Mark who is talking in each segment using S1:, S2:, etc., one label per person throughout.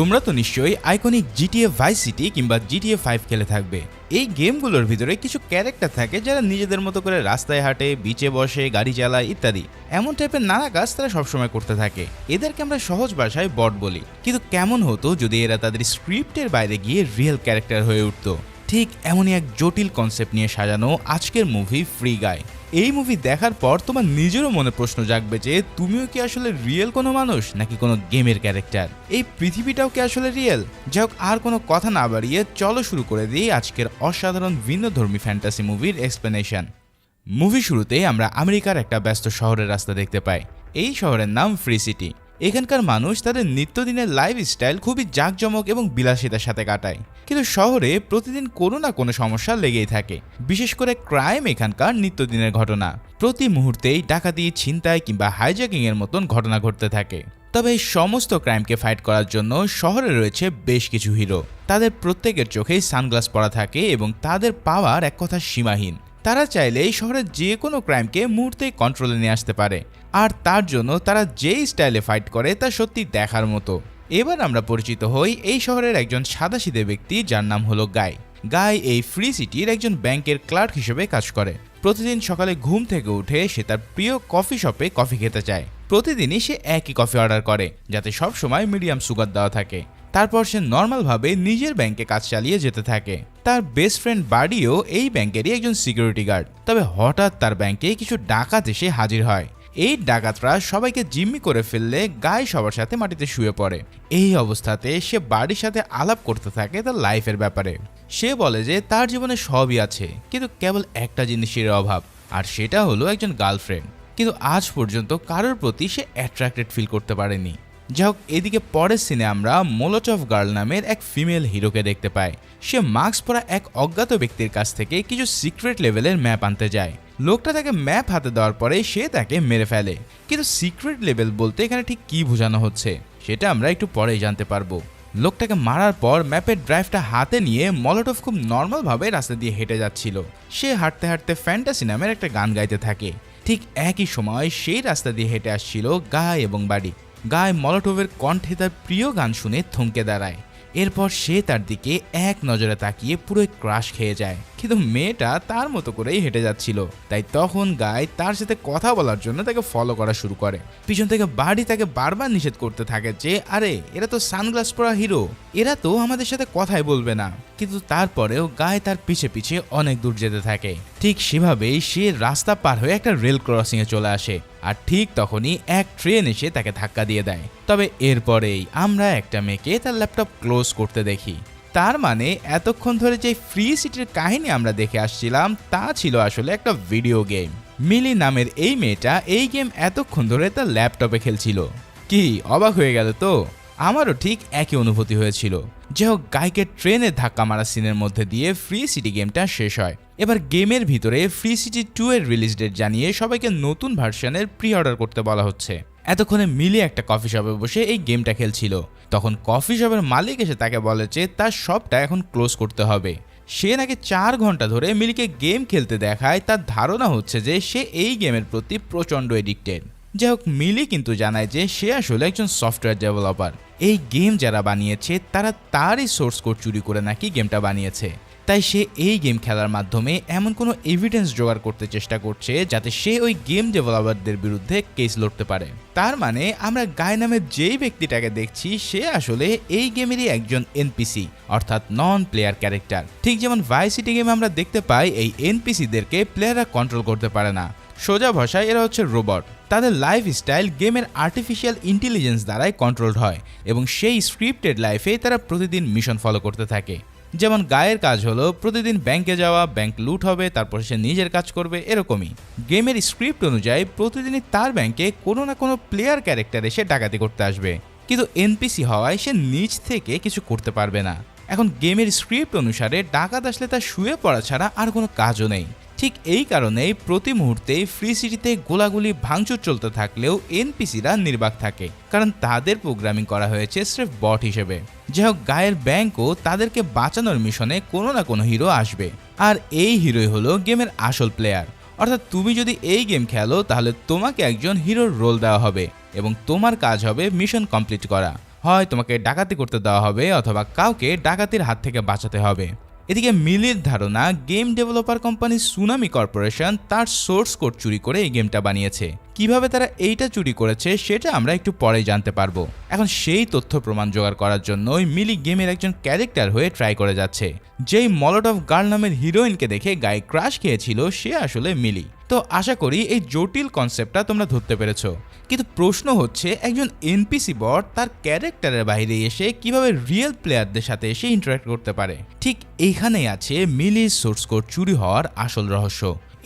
S1: তোমরা তো নিশ্চয়ই আইকনিক জিটিএ ভাইস সিটি কিংবা জিটিএ 5 খেলে থাকবে। এই গেমগুলোর ভিতরে কিছু ক্যারেক্টার থাকে যারা নিজেদের মতো করে রাস্তায় হাঁটে, বিচে বসে, গাড়ি চালায় ইত্যাদি। এমন টাইপের নানা কাজ তারা সবসময় করতে থাকে। এদেরকে আমরা সহজ ভাষায় বট বলি। কিন্তু কেমন হতো যদি এরা তাদের স্ক্রিপ্টের বাইরে গিয়ে রিয়েল ক্যারেক্টার হয়ে উঠতো? ঠিক এমনই এক জটিল কনসেপ্ট নিয়ে সাজানো আজকের মুভি ফ্রি গাই। এই মুভি দেখার পর তোমার নিজেরও মনে প্রশ্ন জাগবে যে তুমিও কি আসলে রিয়েল কোনো মানুষ নাকি কোনো গেমের ক্যারেক্টার? এই পৃথিবীটাও কি আসলে রিয়েল? যাই হোক, আর কোনো কথা না বাড়িয়ে চলো শুরু করে দিই আজকের অসাধারণ ভিন্নধর্মী ফ্যান্টাসি মুভির এক্সপ্লেনেশন। মুভি শুরুতে আমরা আমেরিকার একটা ব্যস্ত শহরের রাস্তা দেখতে পাই। এই শহরের নাম ফ্রি সিটি। এখানকার মানুষ তাদের নিত্যদিনের লাইফস্টাইল খুবই জাঁকজমক এবং বিলাসিতার সাথে কাটায়। কিন্তু শহরে প্রতিদিন কোনো না কোনো সমস্যা লেগেই থাকে। বিশেষ করে ক্রাইম এখানকার নিত্যদিনের ঘটনা। প্রতি মুহূর্তেই ডাকাতি, ছিনতাই কিংবা হাইজ্যাকিং এর মতন ঘটনা ঘটতে থাকে। তবে এই সমস্ত ক্রাইমকে ফাইট করার জন্য শহরে রয়েছে বেশ কিছু হিরো। তাদের প্রত্যেকের চোখেই সানগ্লাস পরা থাকে এবং তাদের পাওয়ার এক কথা সীমাহীন। তারা চাইলেই শহরের যে কোনো ক্রাইমকে মুহূর্তেই কন্ট্রোলে নিয়ে আসতে পারে। আর তার জন্য তারা যেই স্টাইলে ফাইট করে তা সত্যি দেখার মতো। এবার আমরা পরিচিত হই এই শহরের একজন সাদাসিধে ব্যক্তি যার নাম হলো গাই। গাই এই ফ্রি সিটির একজন ব্যাংকের ক্লার্ক হিসেবে কাজ করে। প্রতিদিন সকালে ঘুম থেকে উঠে সে তার প্রিয় কফি শপে কফি খেতে চায়। প্রতিদিনই সে একই কফি অর্ডার করে, যাতে সব সময় মিডিয়াম সুগার দেওয়া থাকে। তারপর সে নর্মালভাবে নিজের ব্যাংকে কাজ চালিয়ে যেতে থাকে। তার বেস্ট ফ্রেন্ড বাডিও এই ব্যাংকেরই একজন সিকিউরিটি গার্ড। তবে হঠাৎ তার ব্যাংকে কিছু ডাকাত এসে হাজির হয়। এই ডাকাতরা সবাইকে জিম্মি করে ফেললে গাই সবার সাথে মাটিতে শুয়ে পড়ে। এই অবস্থাতে সে বাড়ির সাথে আলাপ করতে থাকে তার লাইফের ব্যাপারে। সে বলে যে তার জীবনে সবই আছে, কিন্তু কেবল একটা জিনিসের অভাব, আর সেটা হলো একজন গার্লফ্রেন্ড। কিন্তু আজ পর্যন্ত কারোর প্রতি সে অ্যাট্রাক্টেড ফিল করতে পারেনি। যাই হোক, এদিকে পরের সিনে আমরা মোলোটভ গার্ল নামের এক ফিমেল হিরোকে দেখতে পাই। সে মাস্ক পরা এক অজ্ঞাত ব্যক্তির কাছ থেকে কিছু সিক্রেট লেভেলের ম্যাপ আনতে যায়। লোকটা তাকে ম্যাপ হাতে দেওয়ার পরে সে তাকে মেরে ফেলে। কিন্তু সিক্রেট লেভেল বলতে এখানে ঠিক কি বোঝানো হচ্ছে সেটা আমরা একটু পরেই জানতে পারবো। লোকটাকে মারার পর ম্যাপের ড্রাইভটা হাতে নিয়ে মোলোটভ খুব নর্মালভাবে রাস্তা দিয়ে হেঁটে যাচ্ছিল। সে হাঁটতে হাঁটতে ফ্যান্টাসি নামের একটা গান গাইতে থাকে। ঠিক একই সময় সেই রাস্তা দিয়ে হেঁটে আসছিল গাই এবং বাড়ি। গাই মোলোটভের কণ্ঠে তার প্রিয় গান শুনে থমকে দাঁড়ায়। এরপর সে তার দিকে এক নজরে তাকিয়ে পুরো ক্রাশ খেয়ে যায়। কিন্তু মেয়েটা তার মতো করেই হেঁটে যাচ্ছিল। তাই তখন গাই তার সাথে কথা বলার জন্য তাকে ফলো করা শুরু করে। পিছন থেকে বাড়ি তাকে বারবার নিষেধ করতে থাকে যে আরে এরা তো সানগ্লাস পরা হিরো, এরা তো আমাদের সাথে কথাই বলবে না। কিন্তু তারপরেও গাই তার পিছে পিছে অনেক দূর যেতে থাকে। ঠিক সেভাবেই সে রাস্তা পার হয়ে একটা রেল ক্রসিং এ চলে আসে। আর ঠিক তখনই এক ট্রেন এসে তাকে ধাক্কা দিয়ে দেয়। তবে এরপরেই আমরা একটা মেয়েকে তার ল্যাপটপ ক্লোজ করতে দেখি। তার মানে এতক্ষণ ধরে যে ফ্রি সিটির কাহিনী আমরা দেখে আসছিলাম তা ছিল আসলে একটা ভিডিও গেম। মিলি নামের এই মেয়েটা এই গেম এতক্ষণ ধরে তার ল্যাপটপে খেলছিল। কি অবাক হয়ে গেল তো? আমারও ঠিক একই অনুভূতি হয়েছিল। যাই হোক, গাইকে ট্রেনের ধাক্কা মারা সিনের মধ্যে দিয়ে ফ্রি সিটি গেমটা শেষ হয়। এবার গেমের ভিতরে ফ্রি সিটি 2 এর রিলিজ ডেট জানিয়ে সবাইকে নতুন ভার্সনের প্রি অর্ডার করতে বলা হচ্ছে। এতক্ষণে মিলি একটা কফি শপে বসে এই গেমটা খেলছিল। তখন কফি শপের মালিক এসে তাকে বলে যে তার শপটা এখন ক্লোজ করতে হবে। সে নাকি 4 ঘন্টা ধরে মিলিকে গেম খেলতে দেখায়। তার ধারণা হচ্ছে যে সে এই গেমের প্রতি প্রচণ্ড এডিক্টেড। যাই হোক, মিলি কিন্তু জানায় যে সে আসলে একজন সফটওয়্যার ডেভেলপার। এই গেম যারা বানিয়েছে তারা তারই সোর্স কোড চুরি করে নাকি গেমটা বানিয়েছে। তাই সে এই গেম খেলার মাধ্যমে এমন কোনো এভিডেন্স জোগাড় করতে চেষ্টা করছে যাতে সে ওই গেম ডেভেলপারদের বিরুদ্ধে কেস লড়তে পারে। তার মানে আমরা গাই নামের যেই ব্যক্তিটাকে দেখছি সে আসলে এই গেমেরই একজন এনপিসি, অর্থাৎ নন প্লেয়ার ক্যারেক্টার। ঠিক যেমন ভাইস সিটি গেমে আমরা দেখতে পাই এই এনপিসিদেরকে প্লেয়াররা কন্ট্রোল করতে পারে না। সোজা ভাষায় এরা হচ্ছে রোবট। তাদের লাইফ স্টাইল গেমের আর্টিফিশিয়াল ইন্টেলিজেন্স দ্বারাই কন্ট্রোলড হয় এবং সেই স্ক্রিপ্টেড লাইফে তারা প্রতিদিন মিশন ফলো করতে থাকে। যেমন গায়ের কাজ হলো প্রতিদিন ব্যাংকে যাওয়া, ব্যাংক লুট হবে, তারপর সে নিজের কাজ করবে, এরকমই। গেমের স্ক্রিপ্ট অনুযায়ী প্রতিদিনই তার ব্যাংকে কোনো না কোনো প্লেয়ার ক্যারেক্টার এসে ডাকাতি করতে আসবে। কিন্তু এনপিসি হওয়ায় সে নিজ থেকে কিছু করতে পারবে না। এখন গেমের স্ক্রিপ্ট অনুসারে ডাকাত আসলে তার শুয়ে পড়া ছাড়া আর কোনো কাজও নেই। ঠিক এই কারণেই প্রতি মুহূর্তেই ফ্রি সিটিতে গোলাগুলি ভাঙচুর চলতে থাকলেও এনপিসিরা নির্বাক থাকে, কারণ তাদের প্রোগ্রামিং করা হয়েছে স্রেফ বট হিসেবে। যাই হোক, গায়ের ব্যাংকও তাদেরকে বাঁচানোর মিশনে কোনো না কোনো হিরো আসবে, আর এই হিরোই হলো গেমের আসল প্লেয়ার। অর্থাৎ তুমি যদি এই গেম খেলো তাহলে তোমাকে একজন হিরোর রোল দেওয়া হবে এবং তোমার কাজ হবে মিশন কমপ্লিট করা। হয় তোমাকে ডাকাতি করতে দেওয়া হবে অথবা কাউকে ডাকাতির হাত থেকে বাঁচাতে হবে। এদিকে মিলির ধারণা game developer company tsunami corporation তার সোর্স কোড চুরি করে এই গেমটা বানিয়েছে। কিভাবে তারা এইটা চুরি করেছে সেটা আমরা একটু পরেই জানতে পারবো। এখন সেই তথ্য প্রমাণ জোগাড় করার জন্যই মিলি গেমের একজন ক্যারেক্টার হয়ে ট্রাই করে যাচ্ছে। যেই মলটভ গার্ল নামের হিরোইনকে দেখে গায়ে ক্রাশ খেয়েছিল সে আসলে মিলি। তো আশা করি এই জটিল কনসেপ্টটা তোমরা ধরতে পেরেছো। কিন্তু প্রশ্ন হচ্ছে একজন এনপিসি বট তার ক্যারেক্টারের বাইরে এসে কিভাবে রিয়েল প্লেয়ারদের সাথে এসে ইন্টারঅ্যাক্ট করতে পারে। ঠিক এইখানেই আছে মিলির সোর্স কোড চুরি হওয়ার আসল রহস্য।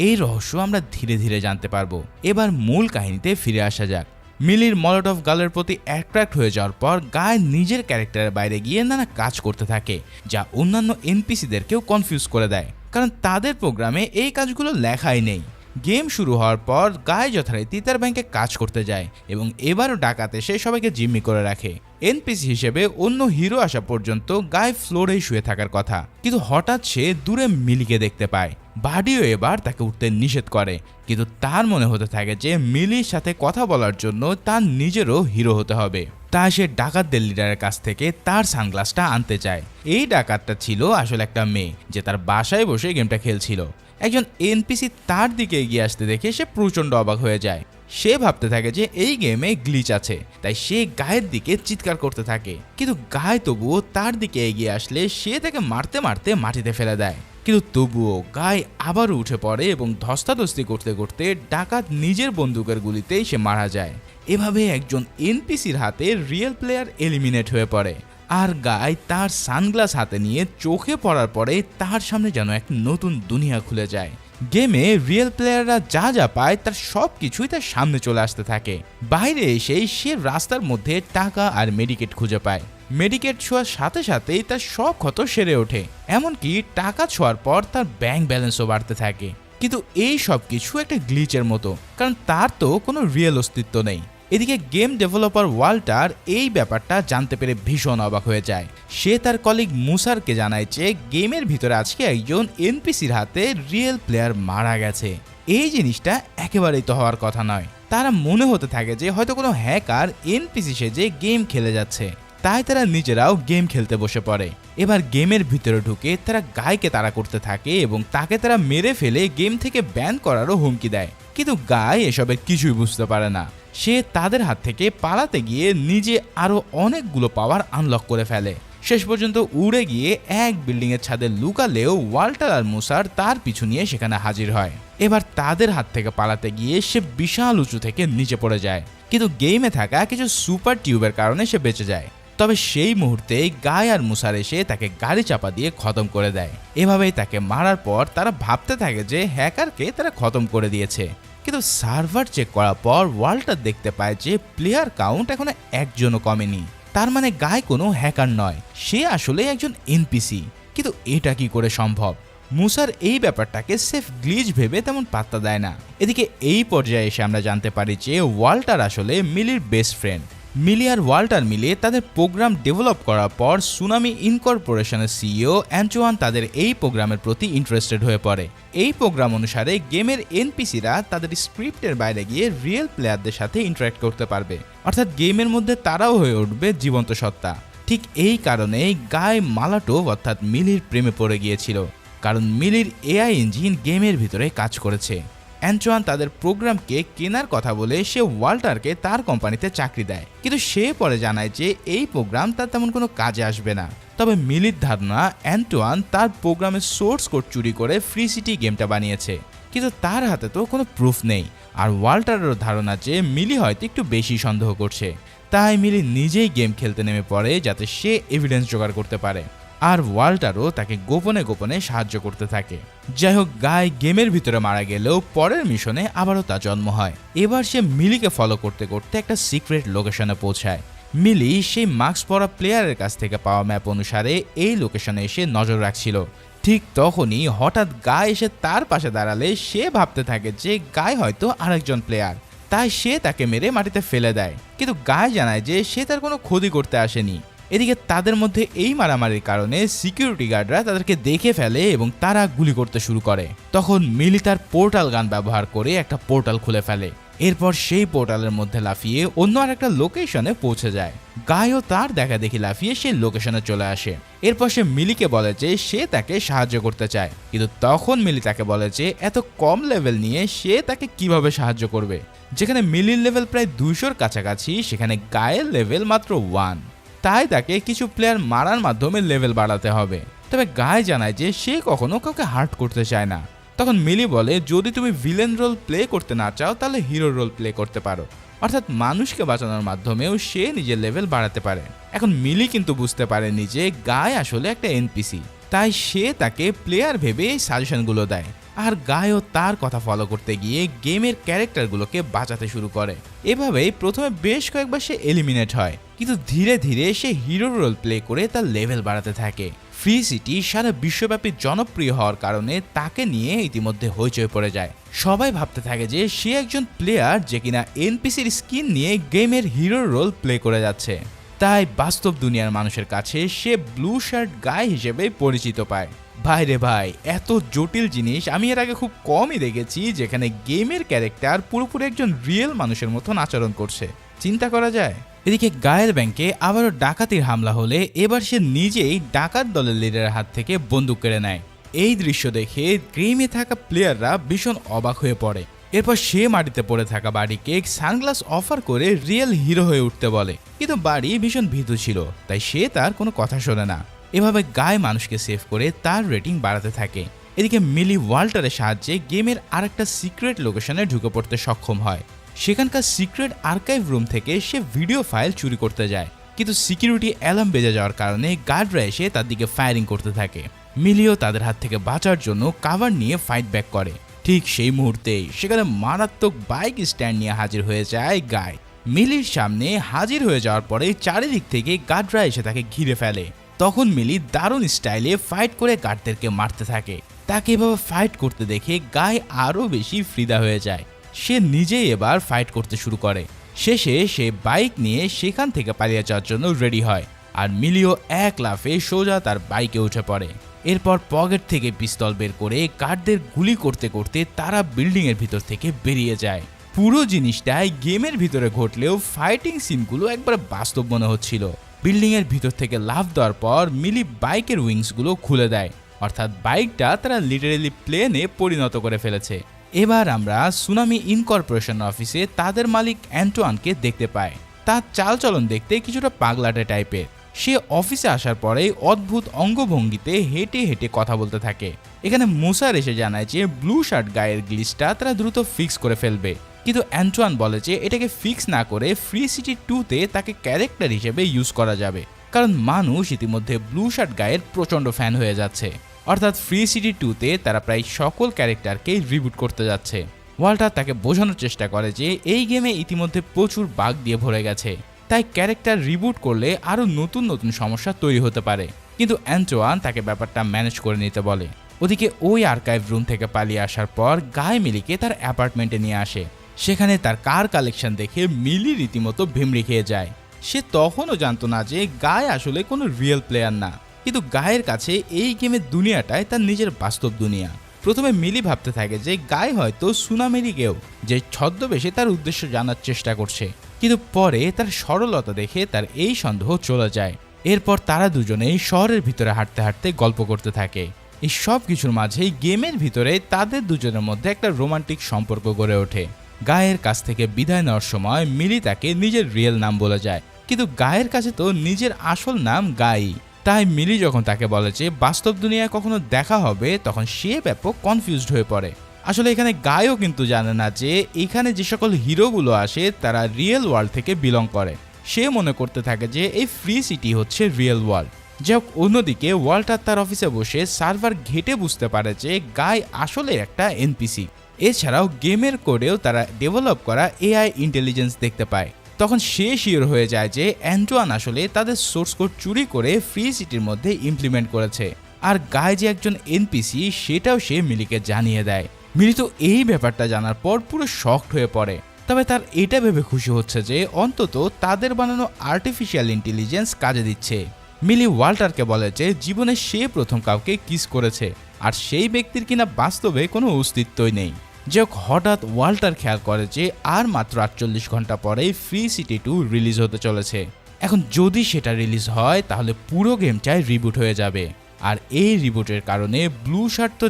S1: এই রহস্য আমরা ধীরে ধীরে জানতে পারবো। এবার মূল কাহিনীতে ফিরে আসা যাক। মিলির মলটভ গার্লের প্রতি অ্যাট্রাক্ট হয়ে যাওয়ার পর গায় নিজের ক্যারেক্টারের বাইরে গিয়ে নানা কাজ করতে থাকে, যা অন্যান্য এনপিসিদেরকেও কনফিউজ করে দেয়, কারণ তাদের প্রোগ্রামে এই কাজগুলো লেখাই নেই। গেম শুরু হওয়ার পর গায় যথারীতি তার ব্যাংকে কাজ করতে যায় এবং এবারও ডাকাত এসে সবাইকে জিম্মি করে রাখে। এনপিসি হিসেবে অন্য হিরো আসা পর্যন্ত গায়ে ফ্লোরেই শুয়ে থাকার কথা, কিন্তু হঠাৎ সে দূরে মিলিকে দেখতে পায়। বাডিও এবার তাকে উঠতে নিষেধ করে, কিন্তু তার মনে হতে থাকে যে মিলির সাথে কথা বলার জন্য তার নিজেরও হিরো হতে হবে। তাই সে ডাকাতদের লিডারের কাছ থেকে তার সানগ্লাসটা আনতে চায়। এই ডাকাতটা ছিল আসলে একটা মেয়ে যে তার বাসায় বসে গেমটা খেলছিল। একজন এনপিসি তার দিকে এগিয়ে আসতে দেখে সে প্রচণ্ড অবাক হয়ে যায়। সে ভাবতে থাকে যে এই গেমে গ্লিচ আছে, তাই সে গায়ের দিকে চিৎকার করতে থাকে, কিন্তু গায়ে তবুও তার দিকে এগিয়ে আসলে সে তাকে মারতে মারতে মাটিতে ফেলে দেয়। কিন্তু তবুও গায়ে আবারও উঠে পড়ে এবং ধস্তাধস্তি করতে করতে ডাকাত নিজের বন্দুকের গুলিতেই সে মারা যায়। এভাবে একজন এনপিসির হাতে রিয়েল প্লেয়ার এলিমিনেট হয়ে পড়ে। আর গায় তার সানগ্লাস হাতে নিয়ে চোখে পড়ার পরে তার সামনে যেন এক নতুন দুনিয়া খুলে যায়। গেমে রিয়েল প্লেয়াররা যা যা পায় তার সব কিছুই তার সামনে চলে আসতে থাকে। বাইরে এসেই সে রাস্তার মধ্যে টাকা আর মেডিকেট খুঁজে পায়। মেডিকেট ছোঁয়ার সাথে সাথেই তার সব ক্ষত সেরে ওঠে, এমনকি টাকা ছোঁয়ার পর তার ব্যাংক ব্যালেন্সও বাড়তে থাকে। কিন্তু এই সব কিছু একটা গ্লিচের মতো, কারণ তার তো কোনো রিয়েল অস্তিত্ব নেই। এদিকে গেম ডেভেলপার ওয়াল্টার এই ব্যাপারটা জানতে পেরে ভীষণ অবাক হয়ে যায়। সে তার কলিগ মুসারকে জানায় যে গেমের ভিতরে আজকে একজন এনপিসির হাতে রিয়েল প্লেয়ার মারা গেছে। এই জিনিসটা একেবারেই তো হওয়ার কথা নয়। তারা মনে হতে থাকে যে হয়তো কোনো হ্যাকার এনপিসি সেজে গেম খেলে যাচ্ছে, তাই তারা নিজেরাও গেম খেলতে বসে পড়ে। এবার গেমের ভিতরে ঢুকে তারা গায়কে তাড়া করতে থাকে এবং তাকে তারা মেরে ফেলে গেম থেকে ব্যান করারও হুমকি দেয়। কিন্তু গায় এসবের কিছুই বুঝতে পারে না। সে তাদের হাত থেকে পালাতে গিয়ে নিজে আরও অনেকগুলো পাওয়ার আনলক করে ফেলে। শেষ পর্যন্ত উড়ে গিয়ে এক বিল্ডিংয়ের ছাদে লুকালেও ওয়াল্টার আর মুসার তার পিছু নিয়ে সেখানে হাজির হয়। এবার তাদের হাত থেকে পালাতে গিয়ে সে বিশাল উঁচু থেকে নিচে পড়ে যায়, কিন্তু গেমে থাকা কিছু সুপার টিউবের কারণে সে বেঁচে যায়। তবে সেই মুহূর্তে গায় আর মুসার এসে তাকে গাড়ি চাপা দিয়ে খতম করে দেয়। এভাবেই তাকে মারার পর তারা ভাবতে থাকে যে হ্যাকারকে তারা খতম করে দিয়েছে, কিন্তু সার্ভার চেক করার পর ওয়াল্টার দেখতে পায় যে প্লেয়ার কাউন্ট এখনো একজনও কমেনি। তার মানে গায় কোনো হ্যাকার নয়, সে আসলে একজন এনপিসি। কিন্তু এটা কি করে সম্ভব? মুসার এই ব্যাপারটাকে সেফ গ্লিচ ভেবে তেমন পাত্তা দেয় না। এদিকে এই পর্যায়ে এসে আমরা জানতে পারি যে ওয়াল্টার আসলে মিলির বেস্ট ফ্রেন্ড। মিলি আর ওয়াল্টার মিলে তাদের প্রোগ্রাম ডেভেলপ করার পর সুনামি ইনকর্পোরেশনের সিইও অ্যান্টোয়ান তাদের এই প্রোগ্রামের প্রতি ইন্টারেস্টেড হয়ে পড়ে। এই প্রোগ্রাম অনুসারে গেমের এনপিসিরা তাদের স্ক্রিপ্টের বাইরে গিয়ে রিয়েল প্লেয়ারদের সাথে ইন্টারঅ্যাক্ট করতে পারবে, অর্থাৎ গেমের মধ্যে তারাও হয়ে উঠবে জীবন্ত সত্তা। ঠিক এই কারণেই গায় মালাটোভ অর্থাৎ মিলির প্রেমে পড়ে গিয়েছিল, কারণ মিলির এআই ইঞ্জিন গেমের ভিতরে কাজ করেছে। অ্যান্টোয়ান তাদের প্রোগ্রামকে কেনার কথা বলে সে ওয়াল্টারকে তার কোম্পানিতে চাকরি দেয়, কিন্তু সে পরে জানায় যে এই প্রোগ্রাম তার তেমন কোনো কাজে আসবে না। তবে মিলির ধারণা অ্যান্টোয়ান তার প্রোগ্রামের সোর্স কোড চুরি করে ফ্রি সিটি গেমটা বানিয়েছে, কিন্তু তার হাতে তো কোনো প্রুফ নেই। আর ওয়াল্টারেরও ধারণা যে মিলি হয়তো একটু বেশি সন্দেহ করছে, তাই মিলি নিজেই গেম খেলতে নেমে পড়ে যাতে সে এভিডেন্স জোগাড় করতে পারে। আর ওয়াল্টারও তাকে গোপনে গোপনে সাহায্য করতে থাকে। যাই হোক, গায় গেমের ভিতরে মারা গেলেও পরের মিশনে আবারও তার জন্ম হয়। এবার সে মিলিকে ফলো করতে করতে একটা সিক্রেট লোকেশনে পৌঁছায়। মিলি সেই মাস্ক পরা প্লেয়ারের কাছ থেকে পাওয়া ম্যাপ অনুসারে এই লোকেশনে এসে নজর রাখছিল। ঠিক তখনই হঠাৎ গায় এসে তার পাশে দাঁড়ালে সে ভাবতে থাকে যে গায় হয়তো আরেকজন প্লেয়ার, তাই সে তাকে মেরে মাটিতে ফেলে দেয়। কিন্তু গায় জানায় যে সে তার কোনো ক্ষতি করতে আসেনি। এদিকে তাদের মধ্যে এই মারামারির কারণে সিকিউরিটি গার্ডরা তাদেরকে দেখে ফেলে এবং তারা গুলি করতে শুরু করে। তখন মিলি তার পোর্টাল গান ব্যবহার করে একটা পোর্টাল খুলে ফেলে এরপর সেই পোর্টালের মধ্যে লাফিয়ে অন্য আরেকটা লোকেশনে পৌঁছে যায়। গাইও তার দেখা দেখি লাফিয়ে সেই লোকেশনে চলে আসে। এরপর সে মিলিকে বলে যে সে তাকে সাহায্য করতে চায়, কিন্তু তখন মিলি তাকে বলে যে এত কম লেভেল নিয়ে সে তাকে কিভাবে সাহায্য করবে। যেখানে মিলির লেভেল প্রায় 200-র কাছাকাছি, সেখানে গায়ের লেভেল মাত্র 1। তাই তাকে কিছু প্লেয়ার মারার মাধ্যমে লেভেল বাড়াতে হবে। তবে গায় জানায় যে সে কখনো কাউকে হার্ট করতে চায় না। তখন মিলি বলে যদি তুমি ভিলেন রোল প্লে করতে না চাও তাহলে হিরো রোল প্লে করতে পারো, অর্থাৎ মানুষকে বাঁচানোর মাধ্যমেও সে নিজের লেভেল বাড়াতে পারে। এখন মিলি কিন্তু বুঝতে পারেনি যে গায় আসলে একটা এনপিসি, তাই সে তাকে প্লেয়ার ভেবে এই সাজেশনগুলো দেয়। আর গায়ও তার কথা ফলো করতে গিয়ে গেমের ক্যারেক্টারগুলোকে বাঁচাতে শুরু করে। এভাবেই প্রথমে বেশ কয়েকবার সে এলিমিনেট হয়, কিন্তু ধীরে ধীরে সে হিরো রোল প্লে করে তার লেভেল বাড়াতে থাকে। ফ্রি সিটি সারা বিশ্বব্যাপী জনপ্রিয় হওয়ার কারণে তাকে নিয়ে ইতিমধ্যে হইচই পড়ে যায়। সবাই ভাবতে থাকে যে সে একজন প্লেয়ার যে কিনা এনপিসির স্কিন নিয়ে গেমের হিরো রোল প্লে করে যাচ্ছে। তাই বাস্তব দুনিয়ার মানুষের কাছে সে ব্লু শার্ট গাই হিসেবে পরিচিত পায়। ভাই রে ভাই, এত জটিল জিনিস আমি এর আগে খুব কমই দেখেছি, যেখানে গেমের ক্যারেক্টার পুরোপুরি একজন রিয়েল মানুষের মতন আচরণ করছে। চিন্তা করা যায়। এদিকে গায়ের ব্যাংকে আবারও ডাকাতির হামলা হলে এবার সে নিজেই ডাকাত দলের লিডারের হাত থেকে বন্দুক কেড়ে নেয়। এই দৃশ্য দেখে গেমে থাকা প্লেয়াররা ভীষণ অবাক হয়ে পড়ে। এরপর সে মাটিতে পড়ে থাকা বাড়িকে সানগ্লাস অফার করে রিয়েল হিরো হয়ে উঠতে বলে, কিন্তু বাড়ি ভীষণ ভীতু ছিল, তাই সে তার কোনো কথা শোনে না। এভাবে গায়ে মানুষকে সেভ করে তার রেটিং বাড়াতে থাকে। এদিকে মিলি ওয়াল্টারের সাহায্যে গেমের আরেকটা সিক্রেট লোকেশনে ঢুকে পড়তে সক্ষম হয়। সেখানকার সিক্রেট আর্কাইভ রুম থেকে সে ভিডিও ফাইল চুরি করতে যায়, কিন্তু সিকিউরিটি অ্যালার্ম বেজে যাওয়ার কারণে গার্ডরা এসে তার দিকে ফায়ারিং করতে থাকে। মিলিও তাদের হাত থেকে বাঁচার জন্য কাভার নিয়ে ফাইট ব্যাক করে। ঠিক সেই মুহূর্তেই সেখানে মারাত্মক বাইক স্ট্যান্ড নিয়ে হাজির হয়ে যায় গায়। মিলির সামনে হাজির হয়ে যাওয়ার পরে চারিদিক থেকে গার্ডরা এসে তাকে ঘিরে ফেলে। তখন মিলি দারুণ স্টাইলে ফাইট করে গার্ডদেরকে মারতে থাকে। তাকে এভাবে ফাইট করতে দেখে গায় আরও বেশি ফ্রিদা হয়ে যায়। সে নিজেই এবার ফাইট করতে শুরু করে। শেষে সে বাইক নিয়ে সেখান থেকে পালিয়ে যাওয়ার জন্য রেডি হয়, আর মিলিও এক লাফে সোজা তার বাইকে উঠে পড়ে। এরপর পকেট থেকে পিস্তল বের করে গার্ডদের গুলি করতে করতে তারা বিল্ডিং এর ভিতর থেকে বেরিয়ে যায়। পুরো জিনিসটাই গেমের ভিতরে ঘটলেও ফাইটিং সিনগুলো একবার বাস্তব মনে হচ্ছিল। বিল্ডিং এর ভিতর থেকে লাফ দেওয়ার পর মিলি বাইকের উইংসগুলো খুলে দেয়, অর্থাৎ বাইকটা তারা লিটারেলি প্লেনে পরিণত করে ফেলেছে। এবার আমরা সুনামি ইনকর্পোরেশন অফিসে তাদের মালিক অ্যান্টোয়ানকে দেখতে পাই। তার চালচলন দেখতে কিছুটা পাগলাটে টাইপের। সে অফিসে আসার পরেই অদ্ভুত অঙ্গভঙ্গিতে হেঁটে হেঁটে কথা বলতে থাকে। এখানে মুসার এসে জানায় যে ব্লু শার্ট গায়ের গ্লিচটা তারা দ্রুত ফিক্স করে ফেলবে, কিন্তু অ্যান্টোয়ান বলে যে এটাকে ফিক্স না করে ফ্রি সিটি 2-তে তাকে ক্যারেক্টার হিসেবে ইউজ করা যাবে, কারণ মানুষ ইতিমধ্যে ব্লু শার্ট গায়ের প্রচণ্ড ফ্যান হয়ে যাচ্ছে। অর্থাৎ ফ্রি সিটি 2-তে তারা প্রায় সকল ক্যারেক্টারকেই রিবুট করতে যাচ্ছে। ওয়াল্টার তাকে বোঝানোর চেষ্টা করে যে এই গেমে ইতিমধ্যে প্রচুর বাগ দিয়ে ভরে গেছে, তাই ক্যারেক্টার রিবুট করলে আরও নতুন নতুন সমস্যা তৈরি হতে পারে, কিন্তু অ্যান্টোয়ান তাকে ব্যাপারটা ম্যানেজ করে নিতে বলে। ওদিকে ওই আর্কাইভ রুম থেকে পালিয়ে আসার পর গায়ে মিলিকে তার অ্যাপার্টমেন্টে নিয়ে আসে। সেখানে তার কার কালেকশন দেখে মিলি রীতিমতো ভিমড়ি খেয়ে যায়। সে তখনও জানতো না যে গায়ে আসলে কোনো রিয়েল প্লেয়ার না, কিন্তু গায়ের কাছে এই গেমের দুনিয়াটাই তার নিজের বাস্তব দুনিয়া। প্রথমে মিলি ভাবতে থাকে যে গায়ে হয়তো সুনামেরই কেউ, যে ছদ্মবেশে তার উদ্দেশ্য জানার চেষ্টা করছে, কিন্তু পরে তার সরলতা দেখে তার এই সন্দেহ চলে যায়। এরপর তারা দুজনেই শহরের ভিতরে হাঁটতে হাঁটতে গল্প করতে থাকে। এই সব কিছুর মাঝেই গেমের ভিতরে তাদের দুজনের মধ্যে একটা রোমান্টিক সম্পর্ক গড়ে ওঠে। গায়ের কাছ থেকে বিদায় নেওয়ার সময় মিলি তাকে নিজের রিয়েল নাম বলে যায়, কিন্তু গায়ের কাছে তো নিজের আসল নাম গাই। তাই মিলি যখন তাকে বলে যে বাস্তব দুনিয়ায় কখনো দেখা হবে, তখন সে ব্যাপক কনফিউজড হয়ে পড়ে। আসলে এখানে গায়ও কিন্তু জানে না যে এখানে যে সকল হিরোগুলো আসে তারা রিয়েল ওয়ার্ল্ড থেকে বিলং করে। সে মনে করতে থাকে যে এই ফ্রি সিটি হচ্ছে রিয়েল ওয়ার্ল্ড। যাই হোক, অন্যদিকে ওয়াল্টার তার অফিসে বসে সার্ভার ঘেটে বুঝতে পারে যে গাই আসলে একটা এনপিসি। এছাড়াও গেমের কোডেও তারা ডেভেলপ করা এআই ইন্টেলিজেন্স দেখতে পায়। তখন সে শিওর হয়ে যায় যে অ্যান্টোয়ান আসলে তাদের সোর্স কোড চুরি করে ফ্রি সিটির মধ্যে ইমপ্লিমেন্ট করেছে, আর গায়ে যে একজন এনপিসি সেটাও সে মিলিকে জানিয়ে দেয়। মিলি তো এই ব্যাপারটা জানার পর পুরো শকড হয়ে পড়ে। তবে তার এটা ভেবে খুশি হচ্ছে যে অন্তত তাদের বানানো আর্টিফিশিয়াল ইন্টেলিজেন্স কাজে দিচ্ছে। মিলি ওয়াল্টারকে বলে যে জীবনে সে প্রথম কাউকে কিস করেছে, আর সেই ব্যক্তির কিনা বাস্তবে কোনো অস্তিত্বই নেই। যাই হোক, হঠাৎ ওয়াল্টার খেয়াল করে যে আর মাত্র 48 ঘন্টা পরেই ফ্রি সিটি 2 রিলিজ হতে চলেছে। এখন যদি সেটা রিলিজ হয় তাহলে পুরো গেমটাই রিবুট হয়ে যাবে, আর এই রিবুটের কারণে ব্লু শার্ট তো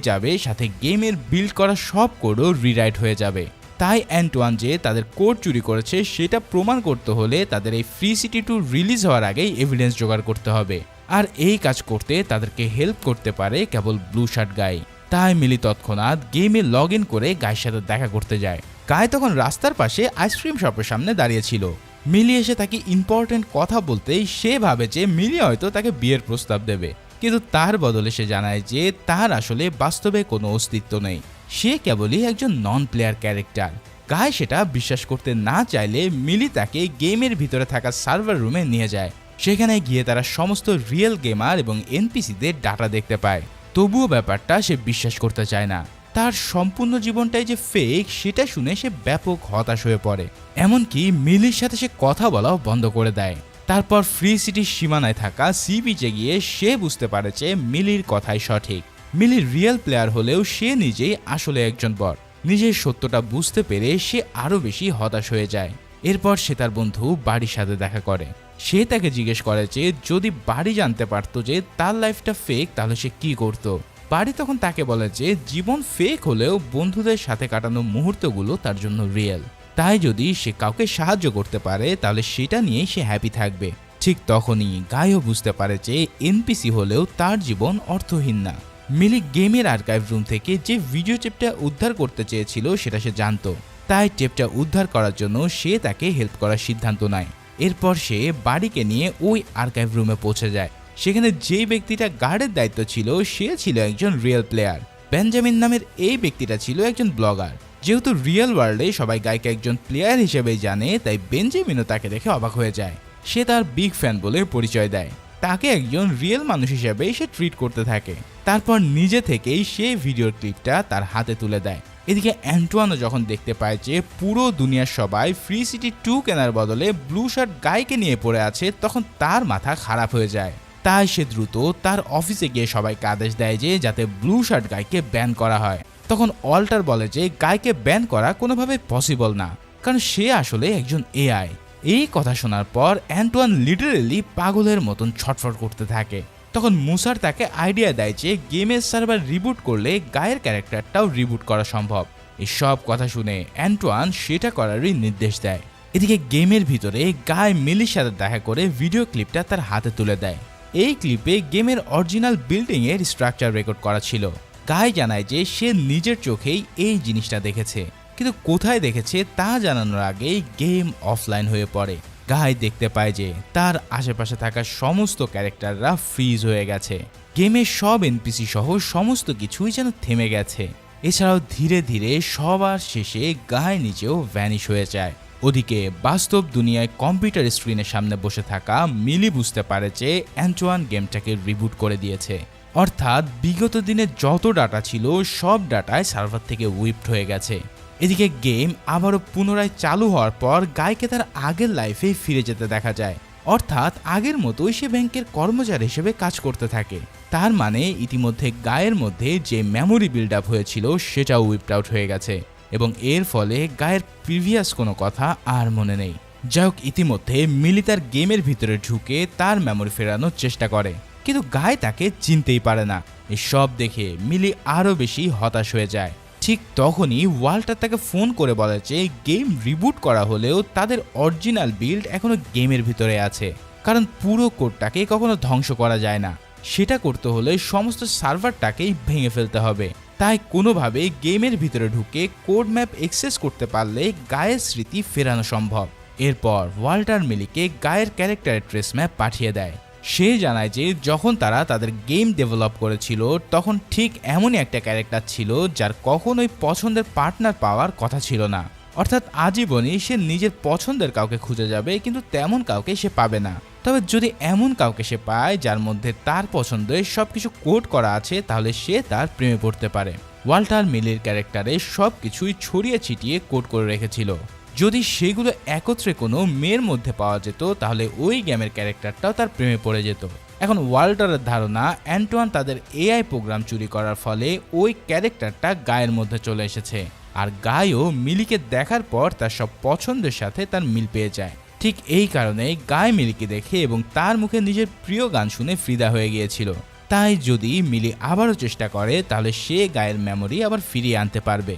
S1: যাবে, সাথে গেমের বিল্ড করা সব কোডও রিরাইট হয়ে যাবে। তাই অ্যান্টোয়ান যে তাদের কোড চুরি করেছে সেটা প্রমাণ করতে হলে তাদের এই ফ্রি সিটি 2 রিলিজ হওয়ার আগেই এভিডেন্স জোগাড় করতে হবে, আর এই কাজ করতে তাদেরকে হেল্প করতে পারে কেবল ব্লু শার্ট গাই। তাই মিলি তৎক্ষণাৎ গেমে লগ ইন করে গায়ের সাথে দেখা করতে যায়। গায়ে তখন রাস্তার পাশে আইসক্রিম শপের সামনে দাঁড়িয়েছিল। মিলি এসে তাকে ইম্পর্টেন্ট কথা বলতেই সে ভাবে যে মিলি হয়তো তাকে বিয়ের প্রস্তাব দেবে, কিন্তু তার বদলে সে জানায় যে তার আসলে বাস্তবে কোনো অস্তিত্ব নেই, সে কেবলই একজন নন প্লেয়ার ক্যারেক্টার। গায়ে সেটা বিশ্বাস করতে না চাইলে মিলি তাকে গেমের ভিতরে থাকা সার্ভার রুমে নিয়ে যায়। সেখানে গিয়ে তারা সমস্ত রিয়েল গেমার এবং এনপিসিদের ডাটা দেখতে পায়। তবুও ব্যাপারটা সে বিশ্বাস করতে চায় না। তার সম্পূর্ণ জীবনটাই যে ফেক সেটা শুনে সে ব্যাপক হতাশ হয়ে পড়ে, এমনকি মিলির সাথে সে কথা বলাও বন্ধ করে দেয়। তারপর ফ্রি সিটির সীমানায় থাকা সি বিচে গিয়ে সে বুঝতে পারে যে মিলির কথাই সঠিক। মিলি রিয়েল প্লেয়ার হলেও সে নিজেই আসলে একজন বট। নিজের সত্যটা বুঝতে পেরে সে আরো বেশি হতাশ হয়ে যায়। এরপর সে তার বন্ধু বাড়ির সাথে দেখা করে। সে তাকে জিজ্ঞেস করে যে যদি বাড়ি জানতে পারতো যে তার লাইফটা ফেক তাহলে সে কি করত। বাড়ি তখন তাকে বলে যে জীবন ফেক হলেও বন্ধুদের সাথে কাটানো মুহূর্তগুলো তার জন্য রিয়েল, তাই যদি সে কাউকে সাহায্য করতে পারে তাহলে সেটা নিয়েই সে হ্যাপি থাকবে। ঠিক তখনই গাইও বুঝতে পারে যে এনপিসি হলেও তার জীবন অর্থহীন না। মিলি গেমের আর্কাইভ রুম থেকে যে ভিডিও টেপটা উদ্ধার করতে চেয়েছিল সেটা সে জানতো, তাই টেপটা উদ্ধার করার জন্য সে তাকে হেল্প করার সিদ্ধান্ত নেয়। এরপর সে বাড়িকে নিয়ে ওই আর্কাইভ রুমে পৌঁছে যায়। সেখানে যেই ব্যক্তিটা গার্ডের দায়িত্ব ছিল সে ছিল একজন রিয়েল প্লেয়ার। বেঞ্জামিন নামের এই ব্যক্তিটা ছিল একজন ব্লগার। যেহেতু রিয়েল ওয়ার্ল্ডে সবাই গাইকে একজন প্লেয়ার হিসেবেই জানে, তাই বেঞ্জামিনও তাকে দেখে অবাক হয়ে যায়। সে তার বিগ ফ্যান বলে পরিচয় দেয়। তাকে একজন রিয়েল মানুষ হিসেবে সে ট্রিট করতে থাকে। তারপর নিজে থেকেই সে ভিডিওর ক্লিপটা তার হাতে তুলে দেয়। এদিকে অ্যান্টোয়ানও যখন দেখতে পায় যে পুরো দুনিয়ার সবাই ফ্রি সিটি 2 কেনার বদলে ব্লু শার্ট গাইকে নিয়ে পড়ে আছে, তখন তার মাথা খারাপ হয়ে যায়। তাই সে দ্রুত তার অফিসে গিয়ে সবাইকে আদেশ দেয় যে যাতে ব্লু শার্ট গাইকে ব্যান করা হয়। তখন ওয়াল্টার বলে যে গাইকে ব্যান করা কোনোভাবে পসিবল না, কারণ সে আসলে একজন এআই। এই কথা শোনার পর অ্যান্টোয়ান লিটারেলি পাগলের মতন ছটফট করতে থাকে। তখন মুসার তাকে আইডিয়া দেয় যে গেমের সার্ভার রিবুট করলে গায়ের ক্যারেক্টারটাও রিবুট করা সম্ভব। এই সব কথা শুনে অ্যান্টোয়ান সেটা করারই নির্দেশ দেয়। এদিকে গেমের ভিতরে গায় মিলির সাথে দেখা করে ভিডিও ক্লিপটা তার হাতে তুলে দেয়। এই ক্লিপে গেমের অরিজিনাল বিল্ডিং এর স্ট্রাকচার রেকর্ড করা ছিল। গায় জানায় যে সে নিজের চোখেই এই জিনিসটা দেখেছে, কিন্তু কোথায় দেখেছে তা জানানোর আগেই গেম অফলাইন হয়ে পড়ে। গায় দেখতে পায় যে তার আশেপাশে থাকা সমস্ত ক্যারেক্টাররা ফ্রিজ হয়ে গেছে। গেমের সব এনপিসি সহ সমস্ত কিছুই যেন থেমে গেছে। এছাড়াও ধীরে ধীরে সবার শেষে গায় নিচেও ভ্যানিশ হয়ে যায়। ওদিকে বাস্তব দুনিয়ায় কম্পিউটার স্ক্রিনের সামনে বসে থাকা মিলি বুঝতে পারে যে অ্যান্টোয়ান গেমটাকে রিবুট করে দিয়েছে, অর্থাৎ বিগত দিনে যত ডাটা ছিল সব ডাটায় সার্ভার থেকে উইপড হয়ে গেছে। এদিকে গেম আবারও পুনরায় চালু হওয়ার পর গাইকে তার আগের লাইফে ফিরে যেতে দেখা যায়, অর্থাৎ আগের মতোই সে ব্যাংকের কর্মচারী হিসেবে কাজ করতে থাকে। তার মানে ইতিমধ্যে গায়ের মধ্যে যে মেমোরি বিল্ড আপ হয়েছিল সেটাও উইপড আউট হয়ে গেছে, এবং এর ফলে গায়ের প্রিভিয়াস কোনো কথা আর মনে নেই। যাই হোক, ইতিমধ্যে মিলি তার গেমের ভিতরে ঢুকে তার মেমোরি ফেরানোর চেষ্টা করে, কিন্তু গায় তাকে চিনতেই পারে না। এসব দেখে মিলি আরও বেশি হতাশ হয়ে যায়। ঠিক তখনই ওয়াল্টার তাকে ফোন করে বলে যে গেম রিবুট করা হলেও তাদের অরিজিনাল বিল্ড এখনো গেমের ভিতরে আছে, কারণ পুরো কোডটাকে কখনো ধ্বংস করা যায় না। সেটা করতে হলে সমস্ত সার্ভারটাকেই ভেঙে ফেলতে হবে। তাই কোনোভাবে গেমের ভিতরে ঢুকে কোড ম্যাপ অ্যাক্সেস করতে পারলে গায়ের স্মৃতি ফেরানো সম্ভব। এরপর ওয়াল্টার মিলিকে গায়ের ক্যারেক্টারের ট্রেস ম্যাপ পাঠিয়ে দেয়। সে জানায় যে যখন তারা তাদের গেম ডেভেলপ করেছিল তখন ঠিক এমনই একটা ক্যারেক্টার ছিল যার কখনোই পছন্দের পার্টনার পাওয়ার কথা ছিল না, অর্থাৎ আজীবনই সে নিজের পছন্দের কাউকে খুঁজে যাবে, কিন্তু তেমন কাউকে সে পাবে না। তবে যদি এমন কাউকে সে পায় যার মধ্যে তার পছন্দের সবকিছু কোড করা আছে তাহলে সে তার প্রেমে পড়তে পারে। ওয়াল্টার মিলির ক্যারেক্টারে সবকিছুই ছড়িয়ে ছিটিয়ে কোড করে রেখেছিল। যদি সেগুলো একত্রে কোনো মেয়ের মধ্যে পাওয়া যেত তাহলে ওই গেমের ক্যারেক্টারটাও তার প্রেমে পড়ে যেত। এখন ওয়াল্টারের ধারণা অ্যান্টোয়ান তাদের এআই প্রোগ্রাম চুরি করার ফলে ওই ক্যারেক্টারটা গায়ের মধ্যে চলে এসেছে, আর গায়ও মিলিকে দেখার পর তার সব পছন্দের সাথে তার মিল পেয়ে যায়। ঠিক এই কারণেই গায় মিলিকে দেখে এবং তার মুখে নিজের প্রিয় গান শুনে ফিদা হয়ে গিয়েছিল। তাই যদি মিলি আবারও চেষ্টা করে তাহলে সে গায়ের মেমোরি আবার ফিরিয়ে আনতে পারবে।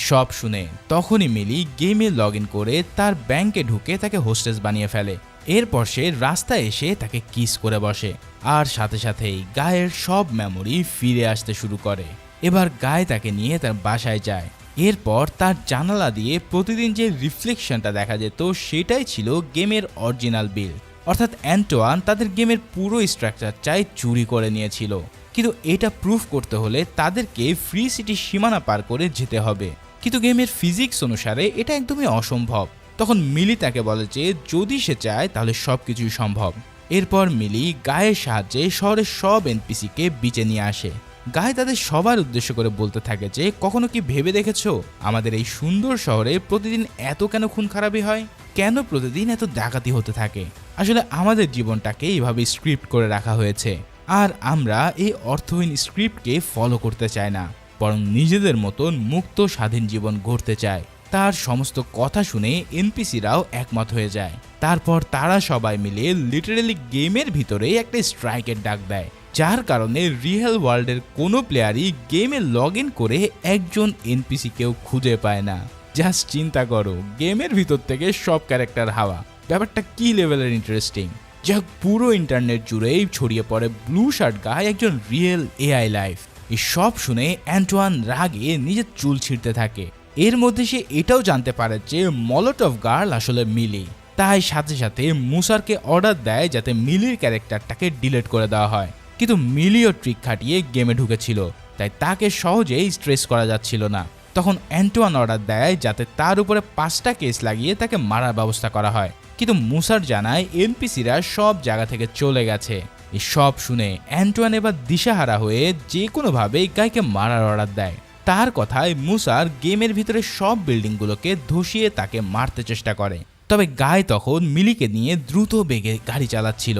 S1: সব শুনে তখনই মিলি গেমে লগ ইন করে তার ব্যাংকে ঢুকে তাকে হোস্টেস বানিয়ে ফেলে। এরপর সে রাস্তায় এসে তাকে কিস করে বসে, আর সাথে সাথেই গায়ের সব মেমোরি ফিরে আসতে শুরু করে। এবার গায় তাকে নিয়ে তার বাসায় যায়। এরপর তার জানালা দিয়ে প্রতিদিন যে রিফ্লেকশনটা দেখা যেত সেটাই ছিল গেমের অরিজিনাল বিল্ড, অর্থাৎ অ্যান্টোয়ান তাদের গেমের পুরো স্ট্রাকচারটাই চুরি করে নিয়েছিল। কিন্তু এটা প্রুফ করতে হলে তাদেরকে ফ্রি সিটির সীমানা পার করে যেতে হবে, কিন্তু গেমের ফিজিক্স অনুসারে এটা একদমই অসম্ভব। তখন মিলি তাকে বলে যে যদি সে চায় তাহলে সবকিছুই সম্ভব। এরপর মিলি গায়ের সাহায্যে শহরের সব এনপিসিকে বিচে নিয়ে আসে। গায়ে তাদের সবার উদ্দেশ্য করে বলতে থাকে যে কখনো কি ভেবে দেখেছো আমাদের এই সুন্দর শহরে প্রতিদিন এত কেন খুন খারাপি হয়, কেন প্রতিদিন এত ডাকাতি হতে থাকে? আসলে আমাদের জীবনটাকে এইভাবে স্ক্রিপ্ট করে রাখা হয়েছে, আর আমরা এই অর্থহীন স্ক্রিপ্টকে ফলো করতে চাই না, বরং নিজেদের মতন মুক্ত স্বাধীন জীবন গড়তে চায়। তার সমস্ত কথা শুনে এনপিসিরাও একমত হয়ে যায়। তারপর তারা সবাই মিলে লিটারালি গেমের ভিতরে একটা স্ট্রাইকের ডাক দেয়, যার কারণে রিয়েল ওয়ার্ল্ডের কোনো প্লেয়ারই গেমে লগ ইন করে একজন এনপিসি কেউ খুঁজে পায় না। জাস্ট চিন্তা করো, গেমের ভিতর থেকে সব ক্যারেক্টার হাওয়া, ব্যাপারটা কি লেভেলের ইন্টারেস্টিং। যাক, পুরো ইন্টারনেট জুড়েই ছড়িয়ে পড়ে ব্লু শার্ট গায় একজন রিয়েল এআই লাইফ। এই সব শুনে অ্যান্টোয়ান রাগে নিজের চুল ছিঁড়তে থাকে। এর মধ্যে সে এটাও জানতে পারে যে মলোটভ গার্ল আসলে মিলি। তাই সাথে সাথে মুসারকে অর্ডার দেয় যাতে মিলির ক্যারেক্টারটাকে ডিলিট করে দেওয়া হয়, কিন্তু মিলিও ট্রিক খাটিয়ে গেমে ঢুকেছিল, তাই তাকে সহজেই স্ট্রেস করা যাচ্ছিল না। তখন অ্যান্টোয়ান অর্ডার দেয় যাতে তার উপরে 5টা কেস লাগিয়ে তাকে মারার ব্যবস্থা করা হয়, কিন্তু মুসার জানায় এনপিসিরা সব জায়গা থেকে চলে গেছে। এই সব শুনে অ্যান্টোয়ান এবার দিশাহারা হয়ে যে কোনোভাবে গাইকে মারার অর্ডার দেয়। তার কথায় মুসার গেমের ভিতরে সব বিল্ডিংগুলোকে ধসিয়ে তাকে মারতে চেষ্টা করে, তবে গায় তখন মিলিকে নিয়ে দ্রুত বেগে গাড়ি চালাচ্ছিল।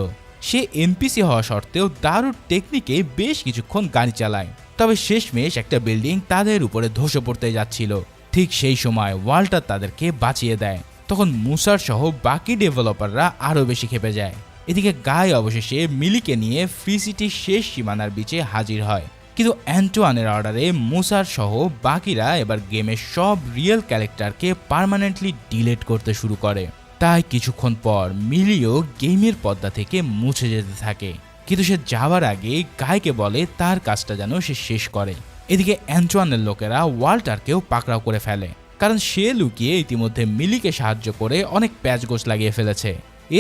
S1: সে এনপিসি হওয়া সত্ত্বেও দারুণ টেকনিকে বেশ কিছুক্ষণ গাড়ি চালায়, তবে শেষমেশ একটা বিল্ডিং তাদের উপরে ধসে পড়তে যাচ্ছিল। ঠিক সেই সময় ওয়াল্টার তাদেরকে বাঁচিয়ে দেয়। তখন মুসার সহ বাকি ডেভেলপাররা আরও বেশি ক্ষেপে যায়। এদিকে গায় অবশেষে মিলিকে নিয়ে ফ্রি সিটির শেষ সীমানার বিচে হাজির হয়, কিন্তু অ্যান্টোয়ানের অর্ডারে মুসার সহ বাকিরা এবার গেমের সব রিয়েল ক্যারেক্টারকে পার্মানেন্টলি ডিলিট করতে শুরু করে। তাই কিছুক্ষণ পর মিলিও গেমের পর্দা থেকে মুছে যেতে থাকে, কিন্তু সে যাওয়ার আগে গায়কে বলে তার কাজটা যেন সে শেষ করে। এদিকে অ্যান্টোয়ানের লোকেরা ওয়াল্টারকেও পাকড়াও করে ফেলে, কারণ সে লুকিয়ে ইতিমধ্যে মিলিকে সাহায্য করে অনেক প্যাচগোছ লাগিয়ে ফেলেছে।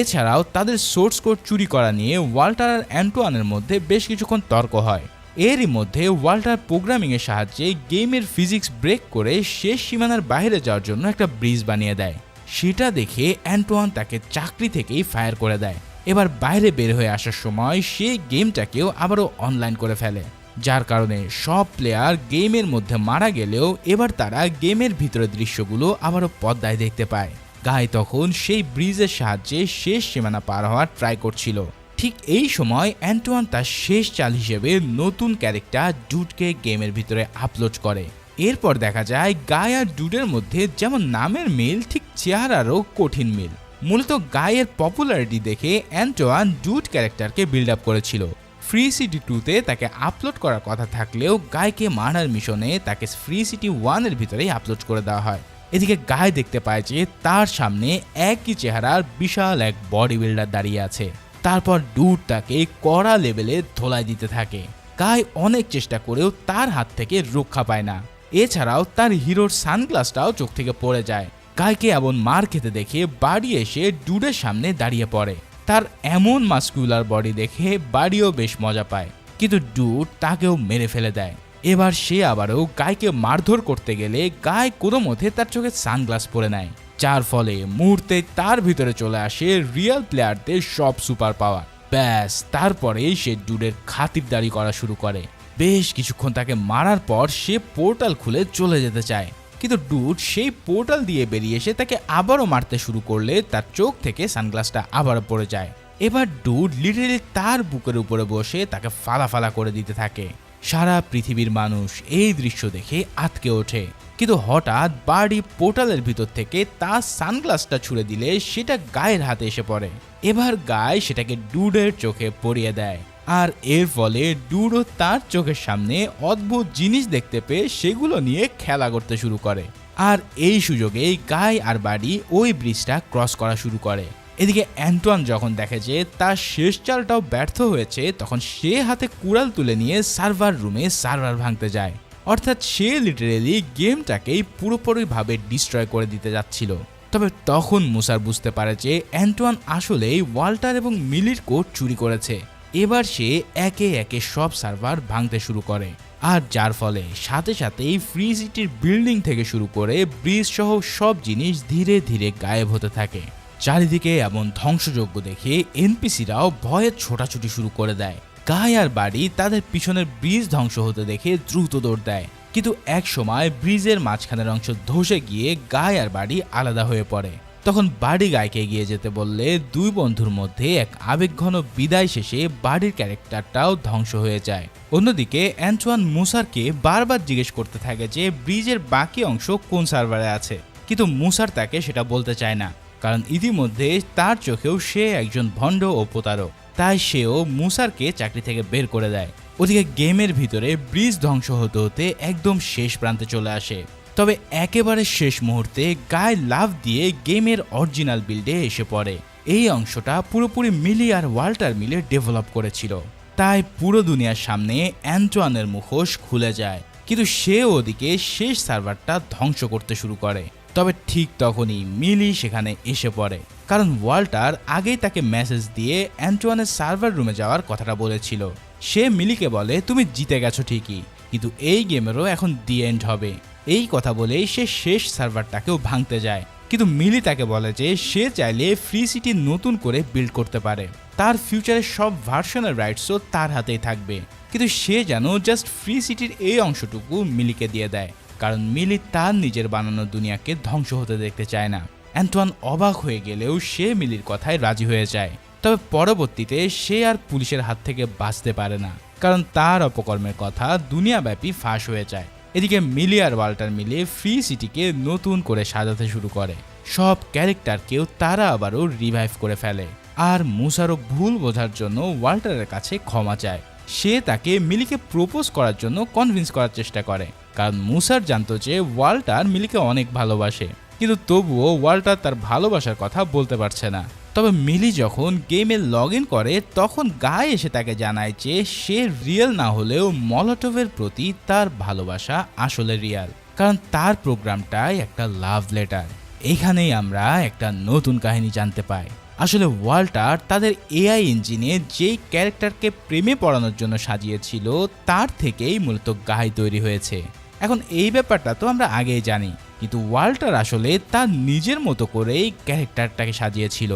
S1: এছাড়াও তাদের সোর্স কোড চুরি করা নিয়ে ওয়াল্টার আর অ্যান্টোয়ানের মধ্যে বেশ কিছুক্ষণ তর্ক হয়। এরই মধ্যে ওয়াল্টার প্রোগ্রামিংয়ের সাহায্যে গেমের ফিজিক্স ব্রেক করে শেষ সীমানার বাইরে যাওয়ার জন্য একটা ব্রিজ বানিয়ে দেয়। সেটা দেখে অ্যান্টোয়ান তাকে চাকরি থেকেই ফায়ার করে দেয়। এবার বাইরে বের হয়ে আসার সময় সে গেমটাকেও আবারও অনলাইন করে ফেলে, যার কারণে সব প্লেয়ার গেমের মধ্যে মারা গেলেও এবার তারা গেমের ভিতরের দৃশ্যগুলো আবারও পর্দায় দেখতে পায়। গায় তখন সেই ব্রিজের সাহায্যে শেষ সীমানা পার হওয়ার ট্রাই করছিল। ঠিক এই সময় অ্যান্টোয়ান তার শেষ চাল হিসেবে নতুন ক্যারেক্টার ডুডকে গেমের ভিতরে আপলোড করে। এরপর দেখা যায় গায় আর ডুডের মধ্যে যেমন নামের মিল, ঠিক চেহারারও কঠিন মিল। মূলত গায়ের পপুলারিটি দেখে অ্যান্টোয়ান ডুড ক্যারেক্টারকে বিল্ড আপ করেছিল। ফ্রি সিটি 2-তে তাকে আপলোড করার কথা থাকলেও গায়কে মারার মিশনে তাকে ফ্রি সিটি 1-এর ভিতরেই আপলোড করে দেওয়া হয়। এদিকে গায় দেখতে পায় যে তার সামনে একই চেহারার বিশাল এক বডি বিল্ডার দাঁড়িয়ে আছে। তারপর ডুড তাকে কড়া লেভেলে ধোলাই দিতে থাকে। গায় অনেক চেষ্টা করেও তার হাত থেকে রক্ষা পায় না। এছাড়াও তার হিরোর সানগ্লাসটাও চোখ থেকে পড়ে যায়। গায়কে এমন মার খেতে দেখে বাড়ি এসে ডুডের সামনে দাঁড়িয়ে পড়ে। তার এমন মাস্কুলার বডি দেখে বাড়িও বেশ মজা পায়, কিন্তু ডুড তাকেও মেরে ফেলে দেয়। এবার সে আবারও গায়কে মারধর করতে গেলে গায় কোনো মতে তার চোখে সানগ্লাস পরে নেয়, যার ফলে মুহূর্তে তার ভিতরে চলে আসে রিয়েল প্লেয়ারদের সব সুপার পাওয়ার। ব্যাস, তারপরেই সে ডুডের খাতিরদারি করা শুরু করে। বেশ কিছুক্ষণ তাকে মারার পর সে পোর্টাল খুলে চলে যেতে চায়, কিন্তু ডুড সেই পোর্টাল দিয়ে বেরিয়ে এসে তাকে আবারও মারতে শুরু করলে তার চোখ থেকে সানগ্লাসটা আবারও পড়ে যায়। এবার ডুড লিটারেলি তার বুকের উপরে বসে তাকে ফালা করে দিতে থাকে। সারা পৃথিবীর মানুষ এই দৃশ্য দেখে আঁতকে ওঠে, কিন্তু হঠাৎ বার্ডি পোর্টালের ভিতর থেকে তার সানগ্লাসটা ছুঁড়ে দিলে সেটা গায়ের হাতে এসে পড়ে। এবার গায়ে সেটাকে ডুডের চোখে পরিয়ে দেয়, আর এর ফলে ডুডও তার চোখের সামনে অদ্ভুত জিনিস দেখতে পেয়ে সেগুলো নিয়ে খেলা করতে শুরু করে। আর এই সুযোগেই গাই আর বার্ডি ওই ব্রিজটা ক্রস করা শুরু করে। এদিকে অ্যান্টোয়ান যখন দেখে যে তার শেষ চালটাও ব্যর্থ হয়েছে, তখন সে হাতে কুড়াল তুলে নিয়ে সার্ভার রুমে সার্ভার ভাঙতে যায়। অর্থাৎ সে লিটারেলি গেমটাকেই পুরোপুরিভাবে ডিস্ট্রয় করে দিতে যাচ্ছিল। তবে তখন মুসার বুঝতে পারে যে অ্যান্টোয়ান আসলেই ওয়াল্টার এবং মিলির কোড চুরি করেছে। এবার সে একে একে সব সার্ভার ভাঙতে শুরু করে, আর যার ফলে সাথে সাথেই ফ্রি সিটির বিল্ডিং থেকে শুরু করে ব্রিজ সহ সব জিনিস ধীরে ধীরে গায়েব হতে থাকে। চারিদিকে এমন ধ্বংসযজ্ঞ দেখে এনপিসিরাও ভয়ে ছোটাছুটি শুরু করে দেয়। গাই আর বাড়ি তাদের পিছনের ব্রিজ ধ্বংস হতে দেখে দ্রুত দৌড় দেয়, কিন্তু এক সময় ব্রিজের মাঝখানের অংশ ধসে গিয়ে গাই আর বাড়ি আলাদা হয়ে পড়ে। তখন বাড়ি গাইকে এগিয়ে যেতে বললে দুই বন্ধুর মধ্যে এক আবেগঘন বিদায় শেষে বাড়ির ক্যারেক্টারটাও ধ্বংস হয়ে যায়। অন্যদিকে অ্যান্টোয়ান মুসারকে বারবার জিজ্ঞেস করতে থাকে যে ব্রিজের বাকি অংশ কোন সার্ভারে আছে, কিন্তু মুসার তাকে সেটা বলতে চায় না, কারণ ইতিমধ্যে তার চোখেও সে একজন ভণ্ড ও প্রতারক। তাই সেও মুসারকে চাকরি থেকে বের করে দেয়। ওদিকে গেমের ভিতরে ব্রিজ ধ্বংস হতে হতে একদম শেষ প্রান্তে চলে আসে। তবে একেবারে শেষ মুহূর্তে গায়ে লাফ দিয়ে গেমের অরিজিনাল বিল্ডে এসে পড়ে। এই অংশটা পুরোপুরি মিলি আর ওয়াল্টার মিলে ডেভেলপ করেছিল, তাই পুরো দুনিয়ার সামনে অ্যান্টোয়ানের মুখোশ খুলে যায়। কিন্তু সে ওদিকে শেষ সার্ভারটা ধ্বংস করতে শুরু করে। তবে ঠিক তখনই মিলি সেখানে এসে পড়ে, কারণ ওয়াল্টার আগেই তাকে মেসেজ দিয়ে অ্যান্টোয়ানের সার্ভার রুমে যাওয়ার কথাটা বলেছিল। সে মিলিকে বলে তুমি জিতে গেছো ঠিকই, কিন্তু এই গেমেরও এখন দি এন্ড হবে। এই কথা বলেই সে শেষ সার্ভারটাকেও ভাঙতে যায়, কিন্তু মিলি তাকে বলে যে সে চাইলে ফ্রি সিটি নতুন করে বিল্ড করতে পারে, তার ফিউচারের সব ভার্সনের রাইটসও তার হাতেই থাকবে। কিন্তু সে যেন জাস্ট ফ্রি সিটির এই অংশটুকু মিলিকে দিয়ে দেয়, কারণ মিলি তার নিজের বানানো দুনিয়াকে ধ্বংস হতে দেখতে চায় না। অ্যান্টোয়ান অবাক হয়ে গেলেও সে মিলির কথায় রাজি হয়ে যায়। তবে পরবর্তীতে সে আর পুলিশের হাত থেকে বাঁচতে পারে না, কারণ তার অপকর্মের কথা দুনিয়াব্যাপী ফাঁস হয়ে যায়। এদিকে মিলি আর ওয়াল্টার মিলে ফ্রি সিটিকে নতুন করে সাজাতে শুরু করে। সব ক্যারেক্টারকেও তারা আবারও রিভাইভ করে ফেলে, আর মুসারও ভুল বোঝার জন্য ওয়াল্টারের কাছে ক্ষমা চায়। সে তাকে মিলিকে প্রপোজ করার জন্য কনভিন্স করার চেষ্টা করে, কারণ মুসার জানতো যে ওয়াল্টার মিলিকে অনেক ভালোবাসে, কিন্তু তবুও ওয়াল্টার তার ভালোবাসার কথা বলতে পারছে না। তবে মিলি যখন গেমে লগ ইন করে তখন গাই এসে তাকে জানায় যে সে রিয়েল না হলেও মলোটোভের প্রতি তার ভালোবাসা আসলে রিয়াল, কারণ তার প্রোগ্রামটাই একটা লাভ লেটার। এখানেই আমরা একটা নতুন কাহিনী জানতে পাই। আসলে ওয়াল্টার তাদের এআই ইঞ্জিনে যেই ক্যারেক্টারকে প্রেমে পড়ানোর জন্য সাজিয়েছিল তার থেকেই মূলত গাই তৈরি হয়েছে। এখন এই ব্যাপারটা তো আমরা আগেই জানি, কিন্তু ওয়াল্টার আসলে তার নিজের মতো করেই ক্যারেক্টারটাকে সাজিয়েছিল,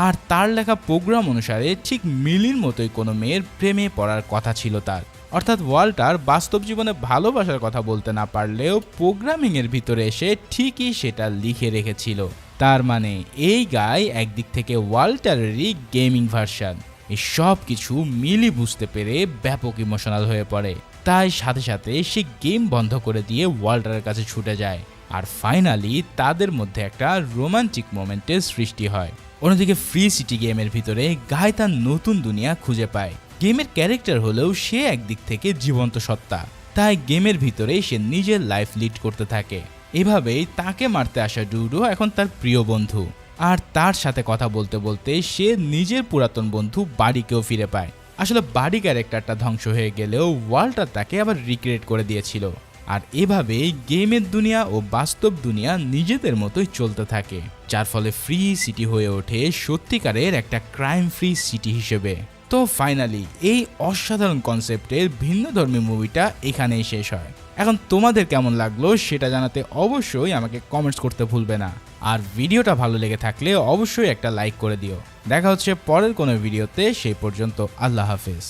S1: আর তার লেখা প্রোগ্রাম অনুসারে ঠিক মিলির মতোই কোনো মেয়ের প্রেমে পড়ার কথা ছিল তার। অর্থাৎ ওয়াল্টার বাস্তব জীবনে ভালোবাসার কথা বলতে না পারলেও প্রোগ্রামিংয়ের ভিতরে এসে ঠিকই সেটা লিখে রেখেছিল। তার মানে এই গাই একদিক থেকে ওয়াল্টারেরই গেমিং ভার্সন। এই সব কিছু মিলি বুঝতে পেরে ব্যাপক ইমোশনাল হয়ে পড়ে, তাই সাথে সাথে সে গেম বন্ধ করে দিয়ে ওয়াল্টারের কাছে ছুটে যায়, আর ফাইনালি তাদের মধ্যে একটা রোমান্টিক মোমেন্টের সৃষ্টি হয়। অন্যদিকে ফ্রি সিটি গেমের ভিতরে গাই তার নতুন দুনিয়া খুঁজে পায়। গেমের ক্যারেক্টার হলেও সে একদিক থেকে জীবন্ত সত্তা, তাই গেমের ভিতরে সে নিজের লাইফ লিড করতে থাকে। এভাবেই তাকে মারতে আসা ডুডো এখন তার প্রিয় বন্ধু, আর তার সাথে কথা বলতে বলতে সে নিজের পুরাতন বন্ধু বাড়িকেও ফিরে পায়। আসলে বাড়ি ক্যারেক্টারটা ধ্বংস হয়ে গেলেও ওয়াল্টার তাকে আবার রিক্রিয়েট করে দিয়েছিল, আর এভাবেই গেমের দুনিয়া ও বাস্তব দুনিয়া নিজেদের মতোই চলতে থাকে, যার ফলে ফ্রি সিটি হয়ে ওঠে সত্যিকারের একটা ক্রাইম ফ্রি সিটি হিসেবে। তো ফাইনালি এই অসাধারণ কনসেপ্টের ভিন্নধর্মী মুভিটা এখানেই শেষ হয়। এখন তোমাদের কেমন লাগলো সেটা জানাতে অবশ্যই আমাকে কমেন্টস করতে ভুলবে না, আর ভিডিওটা ভালো লেগে থাকলে অবশ্যই একটা লাইক করে দিও। দেখা হচ্ছে পরের কোনো ভিডিওতে, সেই পর্যন্ত আল্লাহ হাফেজ।